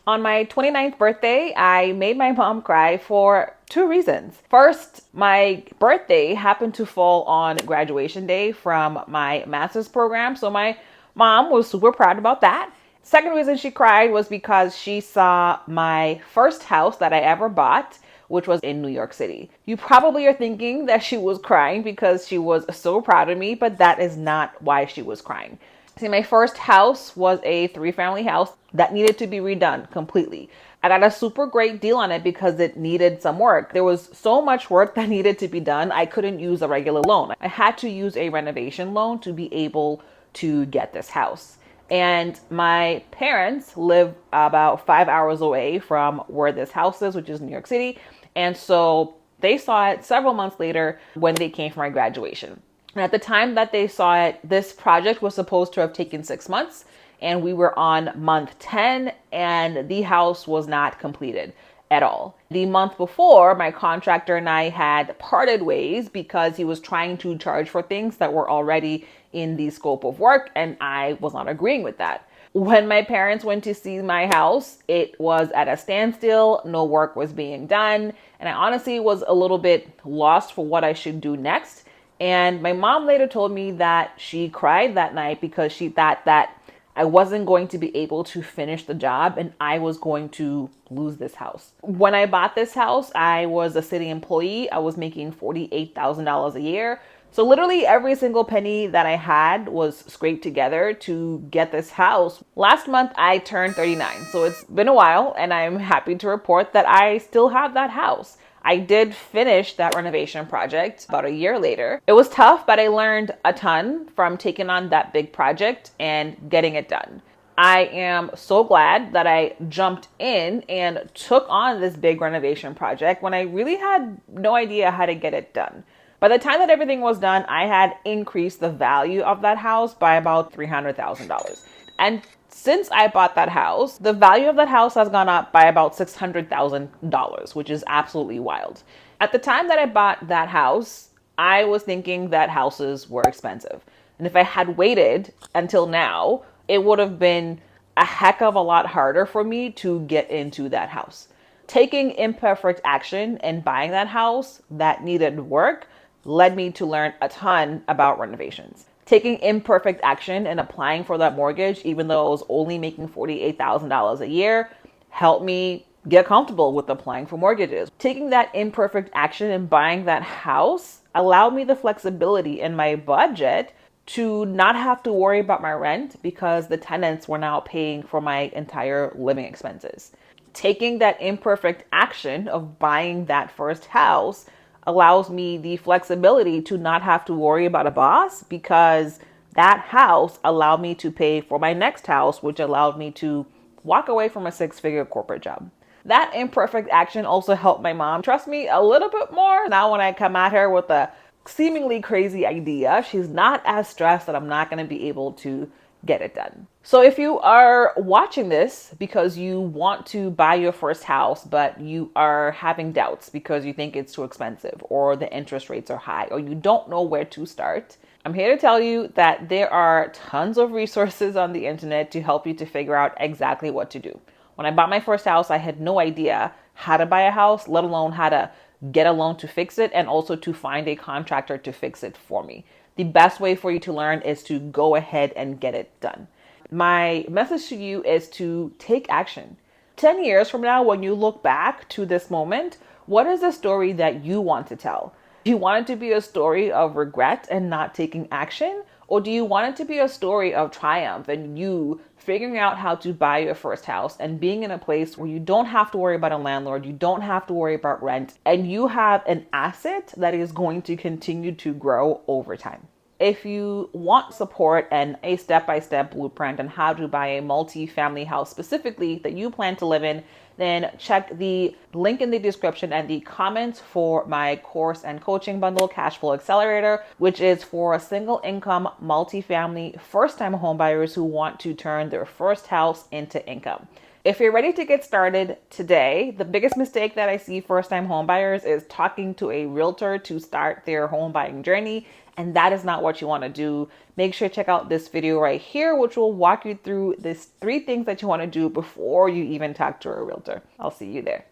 On my 29th birthday, I made my mom cry for two reasons. First, my birthday happened to fall on graduation day from my master's program, so my mom was super proud about that. Second reason she cried was because she saw my first house that I ever bought, which was in New York City. You probably are thinking that she was crying because she was so proud of me, but that is not why she was crying. See, my first house was a three-family house that needed to be redone completely. I got a super great deal on it because it needed some work. There was so much work that needed to be done, I couldn't use a regular loan. I had to use a renovation loan to be able to get this house. And my parents live about 5 hours away from where this house is, which is New York City. And so they saw it several months later when they came for my graduation. And at the time that they saw it, this project was supposed to have taken 6 months, and we were on month 10, and the house was not completed at all. The month before, my contractor and I had parted ways because he was trying to charge for things that were already in the scope of work, and I was not agreeing with that. When my parents went to see my house, it was at a standstill. No work was being done, and I honestly was a little bit lost for what I should do next. And my mom later told me that she cried that night because she thought that I wasn't going to be able to finish the job and I was going to lose this house. When I bought this house, I was a city employee. I was making $48,000 a year. So literally every single penny that I had was scraped together to get this house. Last month, I turned 39. So it's been a while, and I'm happy to report that I still have that house. I did finish that renovation project about a year later. It was tough, but I learned a ton from taking on that big project and getting it done. I am so glad that I jumped in and took on this big renovation project when I really had no idea how to get it done. By the time that everything was done, I had increased the value of that house by about $300,000. And since I bought that house, the value of that house has gone up by about $600,000, which is absolutely wild. At the time that I bought that house, I was thinking that houses were expensive. And if I had waited until now, it would have been a heck of a lot harder for me to get into that house. Taking imperfect action and buying that house that needed work led me to learn a ton about renovations. Taking imperfect action and applying for that mortgage, even though I was only making $48,000 a year, helped me get comfortable with applying for mortgages. Taking that imperfect action and buying that house allowed me the flexibility in my budget to not have to worry about my rent because the tenants were now paying for my entire living expenses. Taking that imperfect action of buying that first house allows me the flexibility to not have to worry about a boss because that house allowed me to pay for my next house, which allowed me to walk away from a six-figure corporate job. That imperfect action also helped my mom trust me a little bit more. Now when I come at her with a seemingly crazy idea, she's not as stressed that I'm not going to be able to get it done. So if you are watching this because you want to buy your first house, but you are having doubts because you think it's too expensive or the interest rates are high or you don't know where to start, I'm here to tell you that there are tons of resources on the internet to help you to figure out exactly what to do. When I bought my first house, I had no idea how to buy a house, let alone how to get a loan to fix it and also to find a contractor to fix it for me. The best way for you to learn is to go ahead and get it done. My message to you is to take action. 10 years from now, when you look back to this moment, what is the story that you want to tell? Do you want it to be a story of regret and not taking action? Or do you want it to be a story of triumph and you figuring out how to buy your first house and being in a place where you don't have to worry about a landlord, you don't have to worry about rent, and you have an asset that is going to continue to grow over time? If you want support and a step-by-step blueprint on how to buy a multi-family house specifically that you plan to live in, then check the link in the description and the comments for my course and coaching bundle, Cash Flow Accelerator, which is for single income, multi-family, first-time homebuyers who want to turn their first house into income. If you're ready to get started today, the biggest mistake that I see first-time homebuyers is talking to a realtor to start their home buying journey, and that is not what you want to do. Make sure to check out this video right here, which will walk you through these 3 things that you want to do before you even talk to a realtor. I'll see you there.